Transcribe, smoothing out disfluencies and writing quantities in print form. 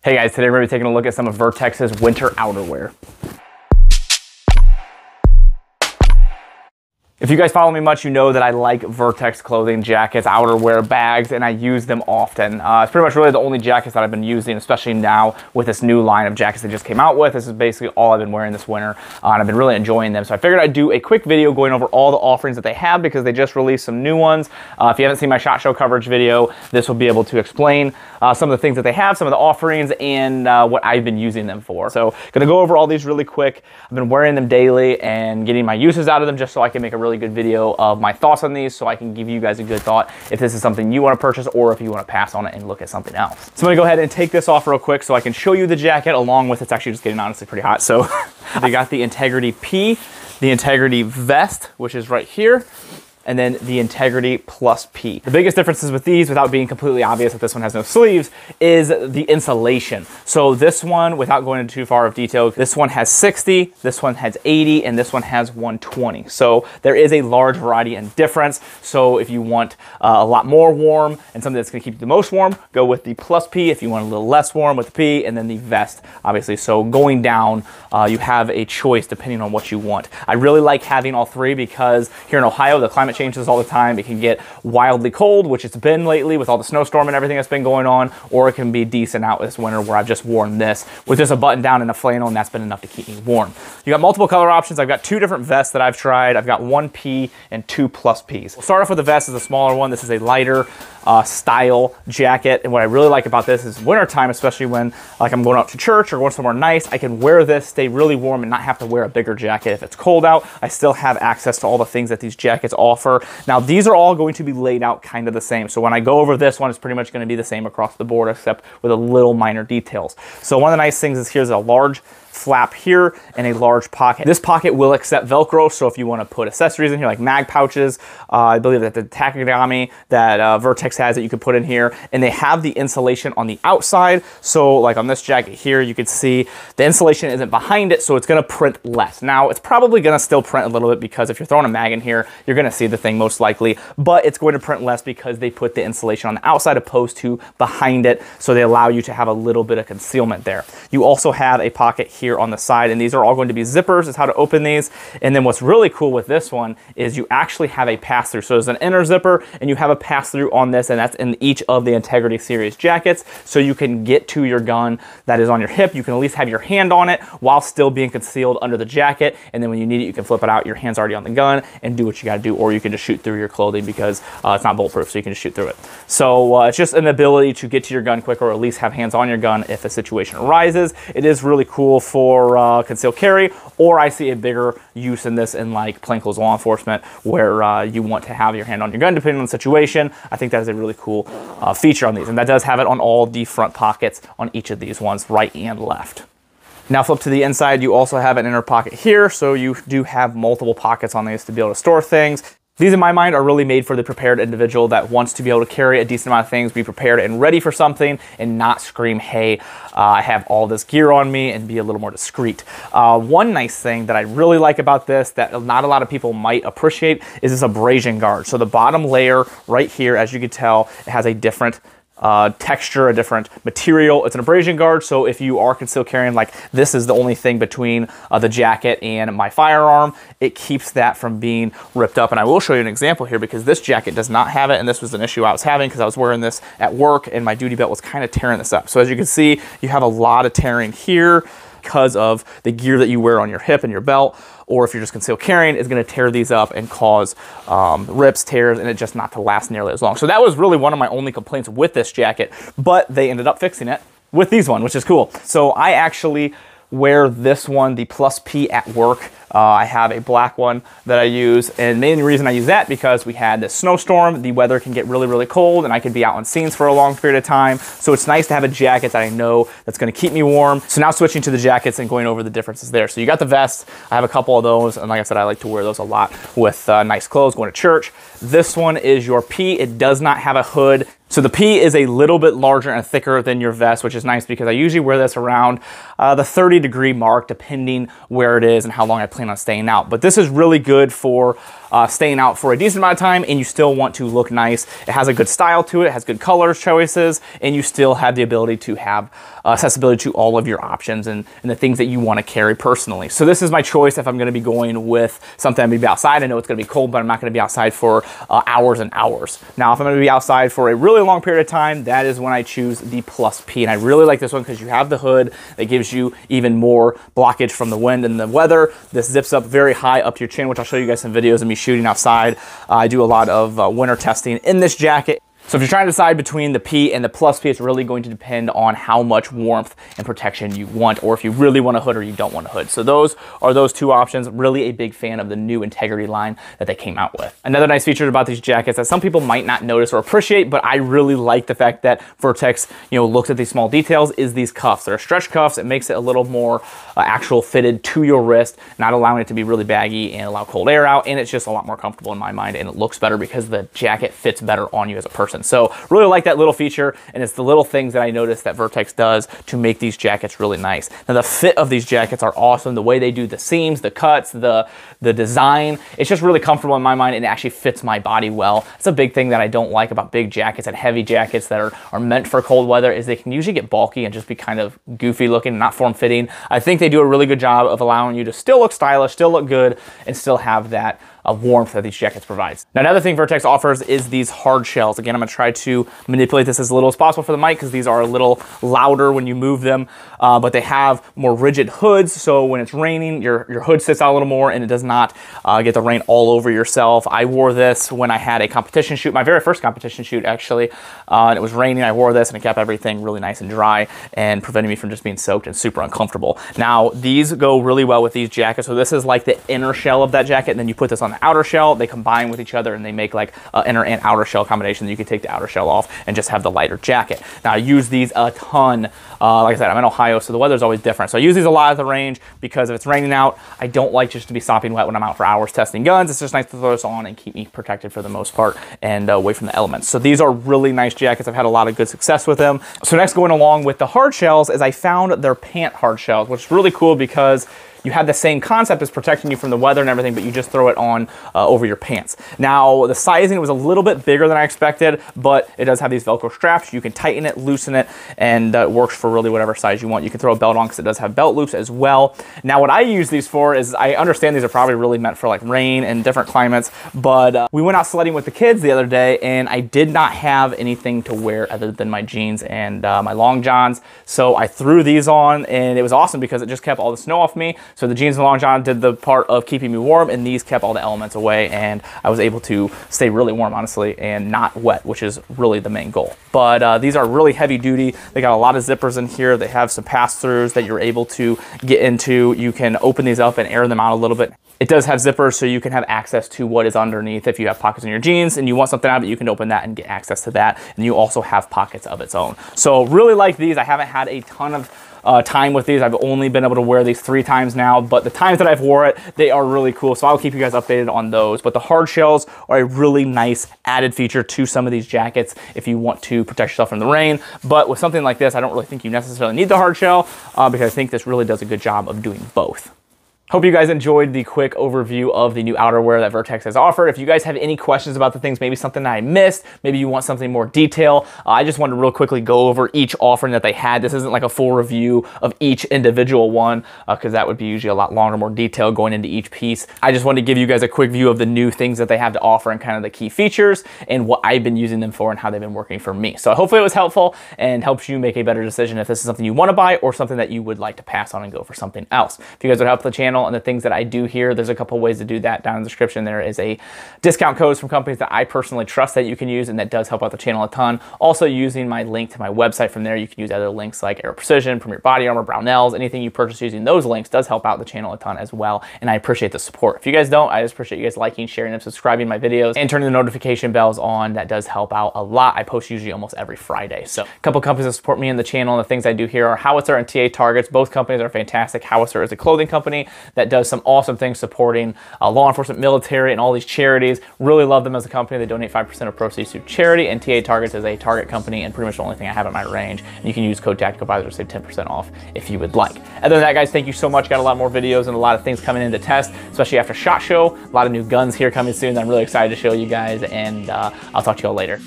Hey guys, today we're going to be taking a look at some of Vertx's winter outerwear. If you guys follow me much, you know that I like Vertx clothing, jackets, outerwear, bags, and I use them often. It's pretty much really the only jackets that I've been using, especially now with this new line of jackets they just came out with. This is basically all I've been wearing this winter, and I've been really enjoying them. So I figured I'd do a quick video going over all the offerings that they have because they just released some new ones. If you haven't seen my SHOT Show coverage video, this will be able to explain some of the things that they have, some of the offerings, and what I've been using them for. So gonna go over all these really quick. I've been wearing them daily and getting my uses out of them just so I can make a really good video of my thoughts on these so I can give you guys a good thought if this is something you want to purchase or if you want to pass on it and look at something else. So I'm gonna go ahead and take this off real quick so I can show you the jacket along with, it's actually just getting honestly pretty hot. So they got the Integrity P, the Integrity Vest, which is right here, and then the Integrity Plus P. The biggest differences with these, without being completely obvious that this one has no sleeves, is the insulation. So this one, without going into too far of detail, this one has 60, this one has 80, and this one has 120. So there is a large variety and difference. So if you want a lot more warm and something that's gonna keep you the most warm, go with the Plus P. If you want a little less warm with the P, and then the vest, obviously. So going down, you have a choice depending on what you want. I really like having all three because here in Ohio, the climate changes all the time. It can get wildly cold, which it's been lately with all the snowstorm and everything that's been going on, or it can be decent out this winter where I've just worn this with just a button down and a flannel, and that's been enough to keep me warm. You got multiple color options. I've got two different vests that I've tried. I've got one P and two Plus Ps. We'll start off with the vest, is a smaller one. This is a lighter style jacket, and what I really like about this is wintertime, especially when like I'm going out to church or going somewhere nice, I can wear this, stay really warm, and not have to wear a bigger jacket. If it's cold out, I still have access to all the things that these jackets offer. Now these are all going to be laid out kind of the same, so when I go over this one, it's pretty much going to be the same across the board except with a little minor details. So one of the nice things is here's a large flap here and a large pocket. This pocket will accept Velcro, so if you want to put accessories in here like mag pouches, I believe that the tachidermy that Vertx has that you could put in here, and they have the insulation on the outside. So like on this jacket here, you can see the insulation isn't behind it, so it's going to print less. Now it's probably going to still print a little bit because if you're throwing a mag in here, you're going to see the thing most likely, but it's going to print less because they put the insulation on the outside opposed to behind it, so they allow you to have a little bit of concealment there. You also have a pocket here on the side, and these are all going to be zippers, is how to open these. And then what's really cool with this one is you actually have a pass-through. So there's an inner zipper and you have a pass-through on this, and that's in each of the Integrity series jackets. So you can get to your gun that is on your hip. You can at least have your hand on it while still being concealed under the jacket. And then when you need it, you can flip it out. Your hand's already on the gun and do what you got to do, or you can just shoot through your clothing because it's not bulletproof, so you can just shoot through it. So it's just an ability to get to your gun quicker, or at least have hands on your gun if a situation arises. It is really cool for concealed carry, or I see a bigger use in this in like plainclothes law enforcement where you want to have your hand on your gun depending on the situation. I think that is a really cool feature on these, and that does have it on all the front pockets on each of these ones, right and left. Now flip to the inside, you also have an inner pocket here, so you do have multiple pockets on these to be able to store things. These, in my mind, are really made for the prepared individual that wants to be able to carry a decent amount of things, be prepared and ready for something, and not scream, hey, I have all this gear on me, and be a little more discreet. One nice thing that I really like about this that not a lot of people might appreciate is this abrasion guard. So the bottom layer right here, as you can tell, it has a different texture, a different material. It's an abrasion guard, so if you are concealed carrying, like this is the only thing between the jacket and my firearm, it keeps that from being ripped up. And I will show you an example here because this jacket does not have it, and this was an issue I was having because I was wearing this at work and my duty belt was kind of tearing this up. So as you can see, you have a lot of tearing here because of the gear that you wear on your hip and your belt, or if you're just concealed carrying, it's going to tear these up and cause rips, tears, and it just not to last nearly as long. So that was really one of my only complaints with this jacket, but they ended up fixing it with these one, which is cool. So I actually wear this one, the Plus P, at work. I have a black one that I use, and the main reason I use that because we had this snowstorm, the weather can get really, really cold, and I could be out on scenes for a long period of time. So it's nice to have a jacket that I know that's gonna keep me warm. So now switching to the jackets and going over the differences there. So you got the vest, I have a couple of those, and like I said, I like to wear those a lot with nice clothes, going to church. This one is your P. It does not have a hood. So the P is a little bit larger and thicker than your vest, which is nice because I usually wear this around the 30-degree mark, depending where it is and how long I plan on staying out. But this is really good for staying out for a decent amount of time, and you still want to look nice. It has a good style to it, it has good color choices, and you still have the ability to have accessibility to all of your options and the things that you want to carry personally. So this is my choice if I'm going to be going with something I'm going to be outside. I know it's going to be cold, but I'm not going to be outside for hours and hours. Now, if I'm going to be outside for a really long period of time, that is when I choose the Plus P. And I really like this one because you have the hood that gives you even more blockage from the wind and the weather. This zips up very high up to your chin, which I'll show you guys some videos of me shooting outside. I do a lot of winter testing in this jacket. So if you're trying to decide between the P and the Plus P, it's really going to depend on how much warmth and protection you want, or if you really want a hood or you don't want a hood. So those are those two options. Really a big fan of the new Integrity line that they came out with. Another nice feature about these jackets that some people might not notice or appreciate, but I really like the fact that Vertx, looks at these small details, is these cuffs. They're stretch cuffs. It makes it a little more actual fitted to your wrist, not allowing it to be really baggy and allow cold air out. And it's just a lot more comfortable in my mind, and it looks better because the jacket fits better on you as a person. So really like that little feature, and it's the little things that I noticed that Vertx does to make these jackets really nice. Now the fit of these jackets are awesome. The way they do the seams, the cuts, the design, it's just really comfortable in my mind, and it actually fits my body well. It's a big thing that I don't like about big jackets and heavy jackets that are meant for cold weather, is they can usually get bulky and just be kind of goofy looking, not form-fitting. I think they do a really good job of allowing you to still look stylish, still look good, and still have that warmth that these jackets provides. Now, another thing Vertx offers is these hard shells. Again, I'm gonna try to manipulate this as little as possible for the mic because these are a little louder when you move them, but they have more rigid hoods, so when it's raining, your hood sits out a little more and it does not get the rain all over yourself. I wore this when I had a competition shoot, my very first competition shoot actually, and it was raining. I wore this and it kept everything really nice and dry and prevented me from just being soaked and super uncomfortable. Now, these go really well with these jackets. So this is like the inner shell of that jacket, and then you put this on the outer shell. They combine with each other and they make like an inner and outer shell combination. You can take the outer shell off and just have the lighter jacket. Now I use these a ton. Like I said, I'm in Ohio, so the weather's always different. So I use these a lot at the range because if it's raining out, I don't like just to be sopping wet when I'm out for hours testing guns. It's just nice to throw this on and keep me protected for the most part and away from the elements. So these are really nice jackets. I've had a lot of good success with them. So next, going along with the hard shells, is I found their pant hard shells, which is really cool because you have the same concept as protecting you from the weather and everything, but you just throw it on over your pants. Now, the sizing was a little bit bigger than I expected, but it does have these Velcro straps. You can tighten it, loosen it, and it works for really whatever size you want. You can throw a belt on because it does have belt loops as well. Now, what I use these for is, I understand these are probably really meant for like rain and different climates, but we went out sledding with the kids the other day, and I did not have anything to wear other than my jeans and my long johns. So I threw these on, and it was awesome because it just kept all the snow off me. So the jeans and long john did the part of keeping me warm, and these kept all the elements away, and I was able to stay really warm, honestly, and not wet, which is really the main goal. But these are really heavy duty. They got a lot of zippers in here. They have some pass-throughs that you're able to get into. You can open these up and air them out a little bit. It does have zippers, so you can have access to what is underneath. If you have pockets in your jeans and you want something out of it, you can open that and get access to that. And you also have pockets of its own. So really like these. I haven't had a ton of time with these. I've only been able to wear these 3 times now, but the times that I've wore it, they are really cool. So I'll keep you guys updated on those. But the hard shells are a really nice added feature to some of these jackets if you want to protect yourself from the rain. But with something like this, I don't really think you necessarily need the hard shell because I think this really does a good job of doing both. Hope you guys enjoyed the quick overview of the new outerwear that Vertx has offered. If you guys have any questions about the things, maybe something that I missed, maybe you want something more detail, I just wanted to real quickly go over each offering that they had. This isn't like a full review of each individual one because that would be usually a lot longer, more detailed going into each piece. I just wanted to give you guys a quick view of the new things that they have to offer and kind of the key features and what I've been using them for and how they've been working for me. So hopefully it was helpful and helps you make a better decision if this is something you want to buy or something that you would like to pass on and go for something else. If you guys would help the channel and the things that I do here, there's a couple ways to do that down in the description. There is a discount codes from companies that I personally trust that you can use, and that does help out the channel a ton. Also, using my link to my website from there, you can use other links like Aero Precision, Premier Body Armor, Brownells. Anything you purchase using those links does help out the channel a ton as well, and I appreciate the support. If you guys don't, I just appreciate you guys liking, sharing, and subscribing my videos and turning the notification bells on. That does help out a lot. I post usually almost every Friday. So a couple companies that support me in the channel and the things I do here are Howitzer and TA Targets. Both companies are fantastic. Howitzer is a clothing company that does some awesome things supporting law enforcement, military, and all these charities. Really love them as a company. They donate 5% of proceeds to charity, and TA Targets is a Target company and pretty much the only thing I have in my range. And you can use code Tactical Advisor to save 10% off if you would like. Other than that, guys, thank you so much. Got a lot more videos and a lot of things coming in to test, especially after SHOT Show. A lot of new guns here coming soon that I'm really excited to show you guys, and I'll talk to you all later.